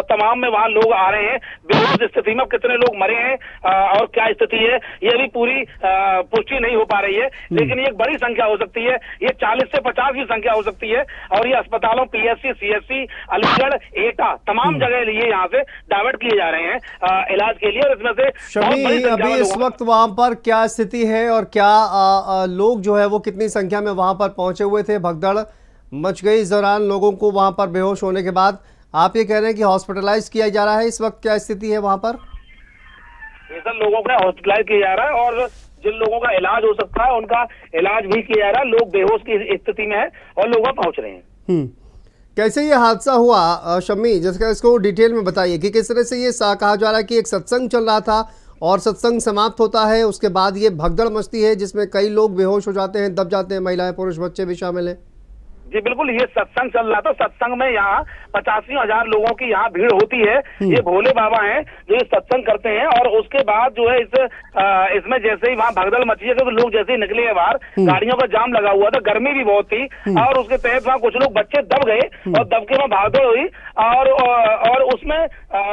तमाम में वहां लोग आ रहे हैं। बेहोश स्थिति में कितने लोग मरे हैं और क्या स्थिति है ये अभी पूरी पुष्टि नहीं हो पा रही है, लेकिन ये एक बड़ी संख्या हो सकती है। ये 40 से 50 की संख्या हो सकती है और ये अस्पतालों पीएससी, सीएससी, अलीगढ़, एटा तमाम जगह लिए यहाँ से डाइवर्ट किए जा रहे हैं इलाज के लिए। और इसमें से शमी, अभी इस वक्त वहां पर क्या स्थिति है और क्या लोग जो है वो कितनी संख्या में वहां पर पहुंचे हुए थे? भगदड़ मच गई इस दौरान लोगों को वहां पर बेहोश होने के बाद। आप ये कह रहे हैं कि हॉस्पिटलाइज किया जा रहा है, इस वक्त क्या स्थिति है वहां पर? ये सब लोगों का हॉस्पिटलाइज किया जा रहा है और जिन लोगों का इलाज हो सकता है उनका इलाज भी किया जा रहा है। लोग बेहोश की स्थिति में है और लोग वहां पहुंच रहे हैं। कैसे ये हादसा हुआ शम्मी, जिसका इसको डिटेल में बताइए कि किस तरह से ये कहा जा रहा है कि एक सत्संग चल रहा था और सत्संग समाप्त होता है, उसके बाद ये भगदड़ मचती है जिसमें कई लोग बेहोश हो जाते हैं, दब जाते हैं, महिलाएं पुरुष बच्चे भी शामिल हैं। जी बिल्कुल, ये सत्संग चल रहा था। सत्संग में यहाँ 85,000 लोगों की यहाँ भीड़ होती है। ये भोले बाबा हैं जो ये सत्संग करते हैं और उसके बाद जो है इसमें जैसे ही वहाँ भगदड़ मची है क्योंकि लोग जैसे ही निकले हैं बाहर, गाड़ियों का जाम लगा हुआ था, गर्मी भी बहुत थी और उसके तहत वहाँ कुछ लोग बच्चे दब गए और दबके वहाँ भागदौड़ हुई और उसमें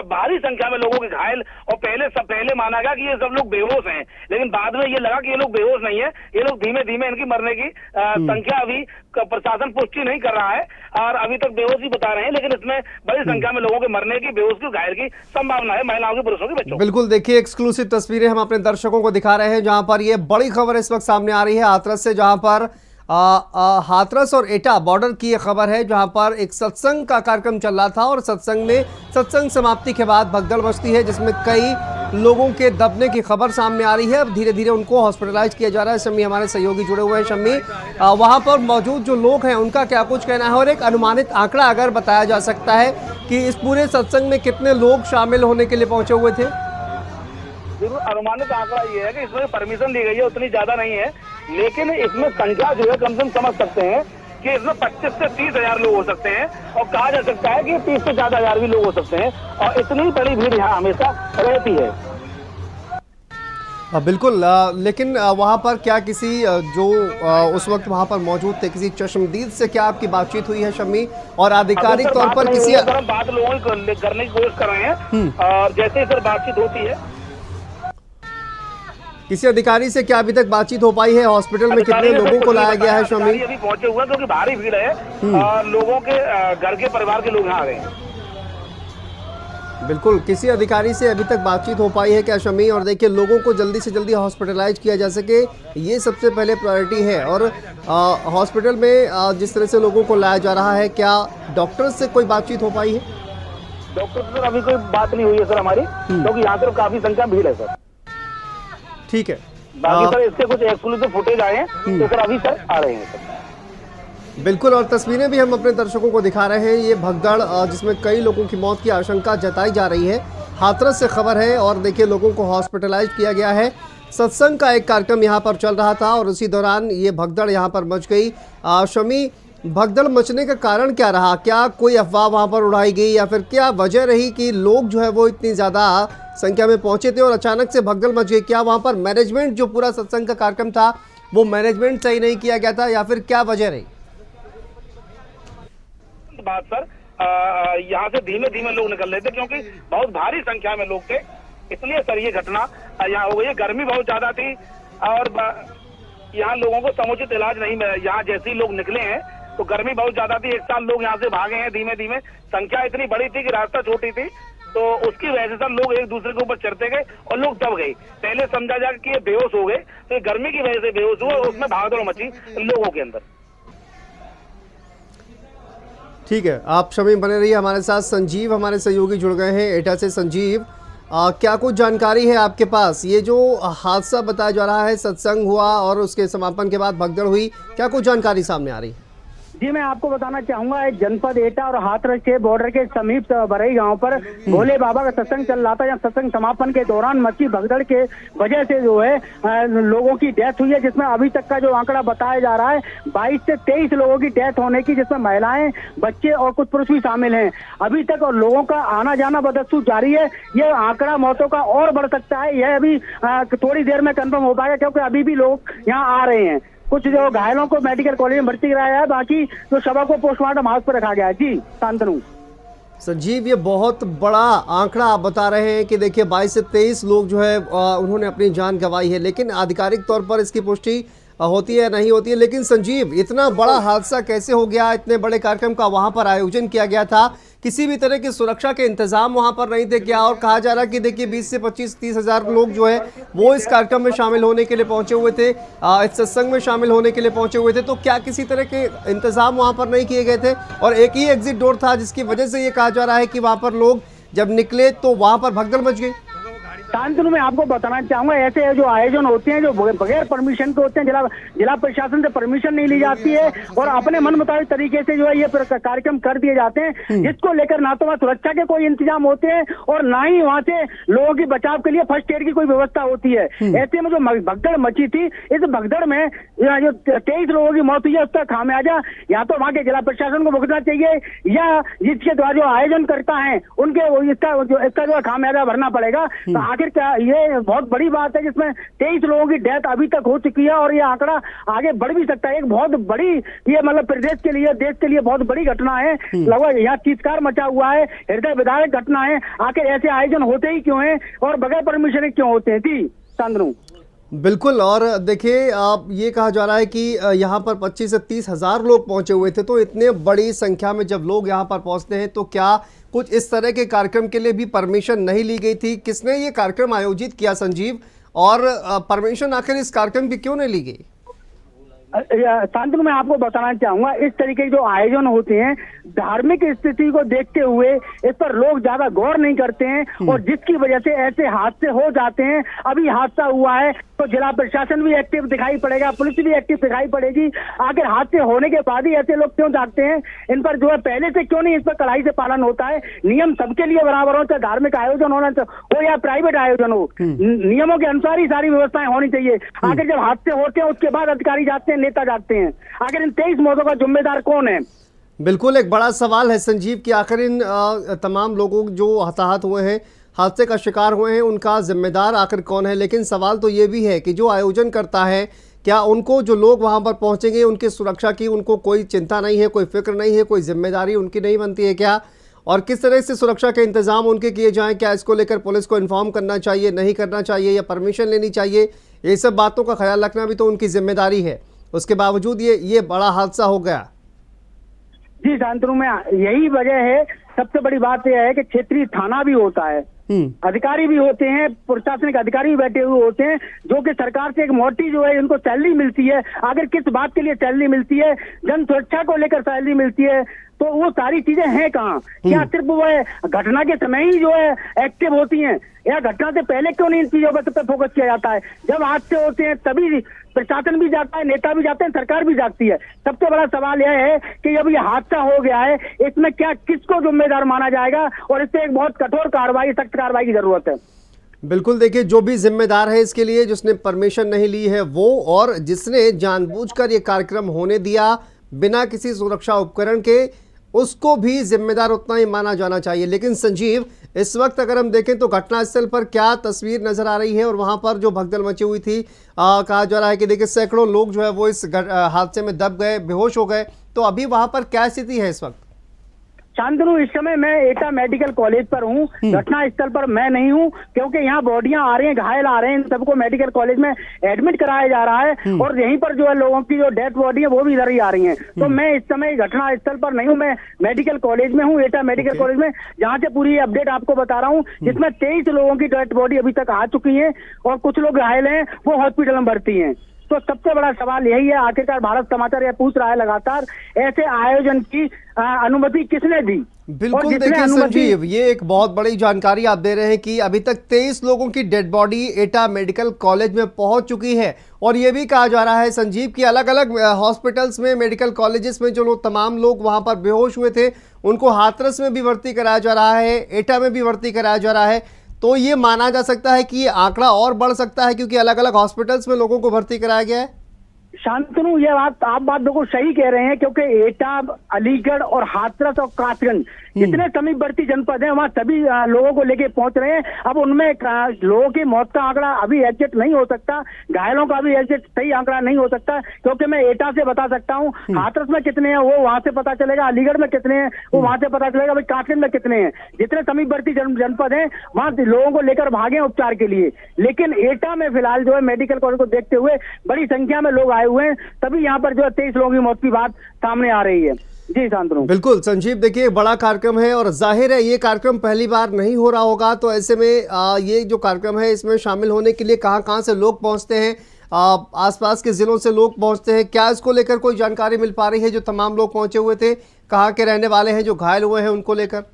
भारी संख्या में लोगों के घायल। और पहले माना गया कि ये सब लोग बेहोश हैं, लेकिन बाद में ये लगा कि ये लोग बेहोश नहीं है, ये लोग धीमे धीमे इनकी मरने की संख्या अभी प्रशासन पुष्टि नहीं कर रहा है और अभी तक बेहोश ही बता रहे हैं, लेकिन इसमें बड़ी संख्या में लोगों के मरने की, बेहोश की, घायल की संभावना है, महिलाओं की, पुरुषों की, बच्चों। बिल्कुल, देखिए एक्सक्लूसिव तस्वीरें हम अपने दर्शकों को दिखा रहे हैं जहां पर ये बड़ी खबर इस वक्त सामने आ रही है हाथरस से, जहां पर हाथरस और एटा बॉर्डर की ये खबर है जहां पर एक सत्संग का कार्यक्रम चल रहा था और सत्संग समाप्ति के बाद भगदड़ मचती है जिसमें कई लोगों के दबने की खबर सामने आ रही है। अब धीरे धीरे उनको हॉस्पिटलाइज किया जा रहा है। शम्मी हमारे सहयोगी जुड़े हुए हैं। शम्मी, वहां पर मौजूद जो लोग हैं उनका क्या कुछ कहना है और एक अनुमानित आंकड़ा अगर बताया जा सकता है कि इस पूरे सत्संग में कितने लोग शामिल होने के लिए पहुंचे हुए थे? जरूर अनुमानित आंकड़ा ये है कि इसमें परमिशन दी गई है, उतनी ज्यादा नहीं है, लेकिन इसमें संख्या जो है कम से कम समझ सकते हैं कि इसमें 25 से 30 हजार लोग हो सकते हैं और कहा जा सकता है कि 30 से ज्यादा हजार भी लोग हो सकते हैं और इतनी बड़ी भीड़ यहाँ हमेशा रहती है। बिल्कुल, लेकिन वहाँ पर क्या किसी जो उस वक्त वहाँ पर मौजूद थे किसी चश्मदीद से क्या आपकी बातचीत हुई है शम्मी? और आधिकारिक तौर पर किसी बात लोगों करने की कोशिश कर रहे हैं और जैसे ही सर बातचीत होती है किसी अधिकारी से क्या अभी तक बातचीत हो पाई है? हॉस्पिटल में कितने लोगों को लाया गया है शम्मी? अभी पहुंचे हुए क्योंकि भारी भीड़ है और लोगों के घर के परिवार के लोग यहाँ आ गए हैं। बिल्कुल, किसी अधिकारी से अभी तक बातचीत हो पाई है क्या शम्मी? और देखिए लोगों को जल्दी से जल्दी हॉस्पिटलाइज किया जा सके, ये सबसे पहले प्रायोरिटी है। और हॉस्पिटल में जिस तरह से लोगों को लाया जा रहा है, क्या डॉक्टर से कोई बातचीत हो पाई है? डॉक्टर से सर अभी कोई बात नहीं हुई है सर हमारी, क्योंकि यहाँ पर काफी संख्या भीड़ है सर। ठीक है, बाकी सर इसके कुछ एक्सक्लूसिव फुटेज आए हैं तो सर अभी सर आ रहे हैं सर। बिल्कुल, और तस्वीरें भी हम अपने दर्शकों को दिखा रहे हैं। ये भगदड़ जिसमें कई लोगों की मौत की आशंका जताई जा रही है, हाथरस से खबर है और देखिए लोगों को हॉस्पिटलाइज किया गया है। सत्संग का एक कार्यक्रम यहाँ पर चल रहा था और उसी दौरान ये भगदड़ यहाँ पर मच गई। शम्मी, भगदड़ मचने का कारण क्या रहा? क्या कोई अफवाह वहाँ पर उड़ाई गई या फिर क्या वजह रही कि लोग जो है वो इतनी ज़्यादा संख्या में पहुंचे थे और अचानक से भगदड़ मच गई? क्या वहाँ पर मैनेजमेंट जो पूरा सत्संग का कार्यक्रम था वो मैनेजमेंट सही नहीं किया गया था या फिर क्या वजह रही? बात सर यहाँ से धीमे धीमे लोग निकल रहे थे क्योंकि बहुत भारी संख्या में लोग थे, इसलिए सर ये घटना यहाँ हो गई। गर्मी बहुत ज्यादा थी और यहाँ लोगों को समुचित इलाज नहीं मिला। यहाँ जैसे ही लोग निकले हैं तो गर्मी बहुत ज्यादा थी, एक साथ लोग यहाँ से भागे हैं धीमे धीमे। संख्या इतनी बड़ी थी कि रास्ता छोटी थी तो उसकी वजह से सर लोग एक दूसरे के ऊपर चढ़ते गए और लोग दब गए। पहले समझा जाए कि ये बेहोश हो गए, तो गर्मी की वजह से बेहोश हुए और उसमें भागदौड़ मची लोगों के अंदर। ठीक है, आप शम्मी बने रहिए हमारे साथ। संजीव हमारे सहयोगी जुड़ गए हैं एटा से। संजीव, क्या कुछ जानकारी है आपके पास? ये जो हादसा बताया जा रहा है, सत्संग हुआ और उसके समापन के बाद भगदड़ हुई, क्या कुछ जानकारी सामने आ रही है? जी मैं आपको बताना चाहूंगा, जनपद एटा और हाथरस के बॉर्डर के समीप बरई गांव पर भोले बाबा का सत्संग चल रहा था। जब सत्संग समापन के दौरान मची भगदड़ के वजह से जो है लोगों की डेथ हुई है, जिसमें अभी तक का जो आंकड़ा बताया जा रहा है 22 से 23 लोगों की डेथ होने की, जिसमें महिलाएं, बच्चे और कुछ पुरुष भी शामिल हैं अभी तक। और लोगों का आना जाना बदस्तूर जारी है। यह आंकड़ा मौतों का और बढ़ सकता है, यह अभी थोड़ी देर में कंफर्म हो पाएगा क्योंकि अभी भी लोग यहाँ आ रहे हैं। कुछ जो घायलों को मेडिकल कॉलेज में भर्ती कराया है, बाकी जो शव को पोस्टमार्टम हाउस पर रखा गया है। जी शांतनु। संजीव, ये बहुत बड़ा आंकड़ा आप बता रहे हैं कि देखिए 22 से 23 लोग जो है उन्होंने अपनी जान गंवाई है, लेकिन आधिकारिक तौर पर इसकी पुष्टि होती है नहीं होती है। लेकिन संजीव, इतना बड़ा हादसा कैसे हो गया? इतने बड़े कार्यक्रम का वहां पर आयोजन किया गया था, किसी भी तरह की सुरक्षा के इंतजाम वहां पर नहीं थे क्या? और कहा जा रहा है कि देखिए 20 से 25-30 हजार लोग जो है वो इस कार्यक्रम में शामिल होने के लिए पहुंचे हुए थे, इस सत्संग में शामिल होने के लिए पहुंचे हुए थे, तो क्या किसी तरह के इंतजाम वहां पर नहीं किए गए थे? और एक ही एग्जिट डोर था जिसकी वजह से ये कहा जा रहा है कि वहां पर लोग जब निकले तो वहां पर भगदड़ मच गई। शांतनु, मैं आपको बताना चाहूंगा, ऐसे जो आयोजन होते हैं जो बगैर परमिशन के होते हैं, जिला प्रशासन से परमिशन नहीं ली जाती है और अपने मन मुताबिक तरीके से जो है ये कार्यक्रम कर दिए जाते हैं, जिसको लेकर ना तो वहाँ सुरक्षा के कोई इंतजाम होते हैं और ना ही वहाँ से लोगों की बचाव के लिए फर्स्ट एड की कोई व्यवस्था होती है। ऐसे में जो भगदड़ मची थी, इस भगदड़ में जो 23 लोगों की मौत हुई है उसका खामियाजा या तो वहाँ के जिला प्रशासन को भुगतना चाहिए या जिसके द्वारा जो आयोजन करता है उनके इसका जो खामियाजा भरना पड़ेगा। तो आखिर क्या ये बहुत बड़ी बात है जिसमें 23 लोगों की डेथ अभी तक हो चुकी है और ये आंकड़ा आगे बढ़ भी सकता है। एक बहुत बड़ी ये मतलब प्रदेश के लिए, देश के लिए बहुत बड़ी घटना है। लगभग यहाँ चीत्कार मचा हुआ है, हृदय विदारक घटना है। आखिर ऐसे आयोजन होते ही क्यों हैं और बगैर परमिशन क्यों होते हैं? जी शांतनु। बिल्कुल, और देखिए आप ये कहा जा रहा है कि यहाँ पर 25 से 30 हजार लोग पहुंचे हुए थे, तो इतने बड़ी संख्या में जब लोग यहाँ पर पहुंचते हैं तो क्या कुछ इस तरह के कार्यक्रम के लिए भी परमिशन नहीं ली गई थी? किसने ये कार्यक्रम आयोजित किया संजीव, और परमिशन आखिर इस कार्यक्रम की क्यों नहीं ली गई? शांतनु, मैं आपको बताना चाहूंगा, इस तरीके के जो आयोजन होते हैं धार्मिक स्थिति को देखते हुए इस पर लोग ज्यादा गौर नहीं करते हैं और जिसकी वजह से ऐसे हादसे हो जाते हैं। अभी हादसा हुआ है तो जिला प्रशासन भी एक्टिव दिखाई पड़ेगा, पुलिस भी एक्टिव दिखाई पड़ेगी। आखिर हादसे होने के बाद ही ऐसे लोग क्यों जागते हैं? इन पर जो है पहले से क्यों नहीं इस पर कड़ाई से पालन होता है? नियम सबके लिए बराबर हो, चाहे धार्मिक आयोजन होना हो या प्राइवेट आयोजन हो, नियमों के अनुसार ही सारी व्यवस्थाएं होनी चाहिए। आखिर जब हादसे होते हैं उसके बाद अधिकारी जाते हैं, नेता जाते हैं, आखिर इन 23 मौतों का जिम्मेदार कौन है? बिल्कुल, एक बड़ा सवाल है संजीव कि आखिर इन तमाम लोगों जो हताहत हुए हैं, हादसे का शिकार हुए हैं, उनका जिम्मेदार आखिर कौन है? लेकिन सवाल तो ये भी है कि जो आयोजन करता है, क्या उनको जो लोग वहां पर पहुंचेंगे उनकी सुरक्षा की उनको कोई चिंता नहीं है, कोई फिक्र नहीं है, कोई जिम्मेदारी उनकी नहीं बनती है क्या? और किस तरह से सुरक्षा के इंतजाम उनके किए जाएं? क्या इसको लेकर पुलिस को इन्फॉर्म करना चाहिए, नहीं करना चाहिए, या परमिशन लेनी चाहिए? ये सब बातों का ख्याल रखना भी तो उनकी जिम्मेदारी है। उसके बावजूद ये बड़ा हादसा हो गया। जी शांतनु, में यही वजह है, सबसे बड़ी बात यह है कि क्षेत्रीय थाना भी होता है, अधिकारी भी होते हैं, प्रशासनिक अधिकारी भी बैठे हुए होते हैं, जो कि सरकार से एक मोटी जो है इनको सैलरी मिलती है। अगर किस बात के लिए सैलरी मिलती है? जन सुरक्षा को लेकर सैलरी मिलती है, तो वो सारी चीजें हैं कहाँ? क्या सिर्फ वो है घटना के समय ही जो है एक्टिव होती हैं, या घटना से पहले क्यों नहीं इन चीजों पर फोकस किया जाता है? जब हादसे होते हैं तभी प्रशासन भी जाता है, नेता भी जाते हैं, सरकार भी जागती है। सबसे बड़ा सवाल यह है कि जब ये हादसा हो गया है, इसमें क्या किसको जिम्मेदार माना जाएगा? और इससे एक बहुत कठोर कार्रवाई, सख्त कार्रवाई की जरूरत है। बिल्कुल, देखिए जो भी जिम्मेदार है इसके लिए, जिसने परमिशन नहीं ली है वो, और जिसने जानबूझकर ये कार्यक्रम होने दिया बिना किसी सुरक्षा उपकरण के, उसको भी जिम्मेदार उतना ही माना जाना चाहिए। लेकिन संजीव, इस वक्त अगर हम देखें तो घटनास्थल पर क्या तस्वीर नजर आ रही है और वहां पर जो भगदड़ मची हुई थी, कहा जा रहा है कि देखिए सैकड़ों लोग जो है वो इस हादसे में दब गए, बेहोश हो गए, तो अभी वहां पर क्या स्थिति है इस वक्त? शांतनु, इस समय मैं एटा मेडिकल कॉलेज पर हूँ, घटना स्थल पर मैं नहीं हूँ, क्योंकि यहाँ बॉडियां आ रही हैं, घायल आ रहे हैं, इन सबको मेडिकल कॉलेज में एडमिट कराया जा रहा है और यहीं पर जो है लोगों की जो डेथ बॉडी है वो भी इधर ही आ रही हैं। तो मैं इस समय घटना स्थल पर नहीं हूँ, मैं मेडिकल कॉलेज में हूँ, एटा मेडिकल कॉलेज में, जहाँ से पूरी अपडेट आपको बता रहा हूँ, जिसमें 23 लोगों की डेथ बॉडी अभी तक आ चुकी है और कुछ लोग घायल हैं, वो हॉस्पिटल में भर्ती हैं। तो सबसे बड़ा सवाल यही है, आखिरकार भारत समाचार यह पूछ रहा है लगातार, ऐसे आयोजन की अनुमति किसने दी? बिल्कुल, देखिए संजीव, ये एक बहुत बड़ी जानकारी आप दे रहे हैं कि अभी तक 23 लोगों की डेड बॉडी एटा मेडिकल कॉलेज में पहुंच चुकी है, और ये भी कहा जा रहा है संजीव कि अलग अलग हॉस्पिटल्स में, मेडिकल कॉलेजेस में जो तमाम लोग वहां पर बेहोश हुए थे उनको हाथरस में भी भर्ती कराया जा रहा है, एटा में भी भर्ती कराया जा रहा है। तो ये माना जा सकता है कि ये आंकड़ा और बढ़ सकता है क्योंकि अलग अलग हॉस्पिटल्स में लोगों को भर्ती कराया गया है। शांतनु, ये बात आप बिल्कुल सही कह रहे हैं, क्योंकि एटा, अलीगढ़ और हाथरस और कासगंज, जितने समीपवर्ती जनपद हैं वहाँ सभी लोगों को लेके पहुंच रहे हैं। अब उनमें लोगों की मौत का आंकड़ा अभी एग्जैक्ट नहीं हो सकता, घायलों का भी एग्जैक्ट सही आंकड़ा नहीं हो सकता, क्योंकि मैं एटा से बता सकता हूँ हाथरस में कितने हैं वो वहां से पता चलेगा, अलीगढ़ में कितने हैं वो वहां से पता चलेगा, भाई कांकेर में कितने हैं। जितने समीपवर्ती जनपद हैं वहां लोगों को लेकर भागे उपचार के लिए, लेकिन एटा में फिलहाल जो है मेडिकल कॉलेज को देखते हुए बड़ी संख्या में लोग आए हुए हैं, तभी यहाँ पर जो है 23 लोगों की मौत की बात सामने आ रही है। जी शांतनु। बिल्कुल संजीव, देखिए बड़ा कार्यक्रम है और जाहिर है ये कार्यक्रम पहली बार नहीं हो रहा होगा, तो ऐसे में ये जो कार्यक्रम है इसमें शामिल होने के लिए कहाँ कहाँ से लोग पहुंचते हैं, आसपास के जिलों से लोग पहुंचते हैं, क्या इसको लेकर कोई जानकारी मिल पा रही है? जो तमाम लोग पहुंचे हुए थे कहाँ के रहने वाले हैं, जो घायल हुए हैं उनको लेकर?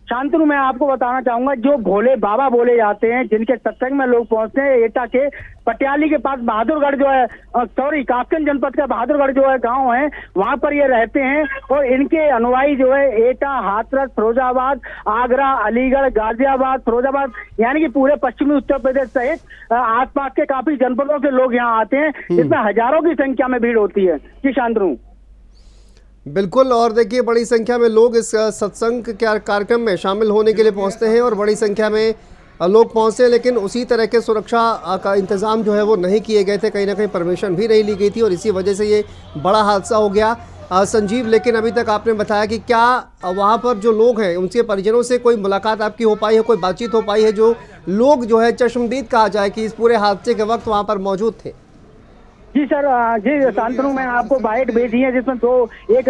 शांतनु, मैं आपको बताना चाहूंगा, जो भोले बाबा बोले जाते हैं जिनके सत्संग में लोग पहुंचते हैं, एटा के पटियाली के पास बहादुरगढ़ जो है, सॉरी कासगंज जनपद का बहादुरगढ़ जो है गांव है, वहां पर ये रहते हैं और इनके अनुयायी जो है एटा, हाथरस, फिरोजाबाद, आगरा, अलीगढ़, गाजियाबाद, फिरोजाबाद, यानी कि पूरे पश्चिमी उत्तर प्रदेश सहित आसपास के काफी जनपदों से लोग यहाँ आते हैं, इसमें हजारों की संख्या में भीड़ होती है। जी शांतनु। बिल्कुल, और देखिए बड़ी संख्या में लोग इस सत्संग के कार्यक्रम में शामिल होने के लिए पहुंचते हैं और बड़ी संख्या में लोग पहुंचते हैं, लेकिन उसी तरह के सुरक्षा का इंतजाम जो है वो नहीं किए गए थे, कहीं ना कहीं परमिशन भी नहीं ली गई थी और इसी वजह से ये बड़ा हादसा हो गया। संजीव, लेकिन अभी तक आपने बताया कि क्या वहाँ पर जो लोग हैं उनके परिजनों से कोई मुलाकात आपकी हो पाई है, कोई बातचीत हो पाई है, जो लोग जो है चश्मदीद कहा जाए कि इस पूरे हादसे के वक्त वहाँ पर मौजूद थे? जी सर, जी शांतनु, मैं आपको बाइट भेजी है जिसमें दो, एक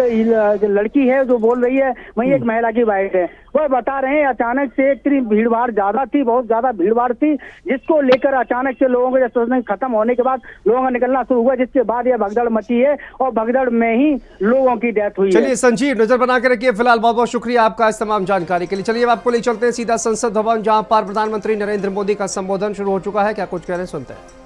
लड़की है जो बोल रही है, वहीं एक महिला की बाइट है। वह बता रहे हैं अचानक से इतनी भीड़-भाड़ ज्यादा थी, बहुत ज्यादा भीड़-भाड़ थी, जिसको लेकर अचानक से लोगों के सोचने खत्म होने के बाद लोगों का निकलना शुरू हुआ, जिसके बाद यह भगदड़ मची है और भगदड़ में ही लोगों की डेथ हुई है। चलिए संजीव, नजर बना के रखिए। फिलहाल बहुत बहुत शुक्रिया आपका इस तमाम जानकारी के लिए। चलिए अब आपको ले चलते हैं सीधा संसद भवन, जहां पर प्रधानमंत्री नरेंद्र मोदी का संबोधन शुरू हो चुका है। क्या कुछ कह रहे हैं सुनते हैं।